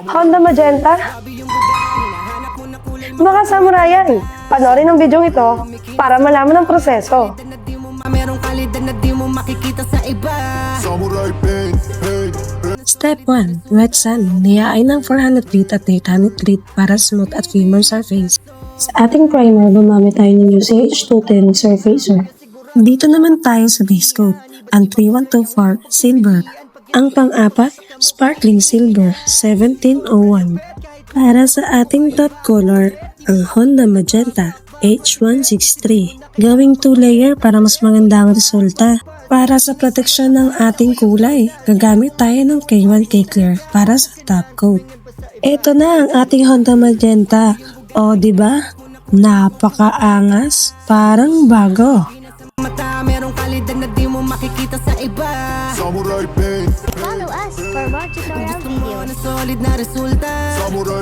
Honda Magenta? Mga samurai yan. Panoorin ang video ito para malaman ang proseso. Merong kalidad na di mo makikita sa iba. Samurai paint, paint. Step 1. Wet sand. Niyain ng 400 grit at 800 grit para smooth at firmer surface. Sa ating primer, gumamit tayo ng UCH210 Surfacer. Dito naman tayo sa base coat, ang 3124 Silver. Ang pang-apat, Sparkling Silver 1701. Para sa ating top color, ang Honda Magenta H163. Gawing 2-layer para mas maganda ang resulta. Para sa proteksyon ng ating kulay, gagamit tayo ng K1 K-Clear para sa top coat. Ito na ang ating Honda Magenta. O diba? Napakaangas, parang bago. Mata merong kalidad na di mo makikita sa iba. Samurai paint, Follow us for more tutorial videos. Solid na resulta. samurai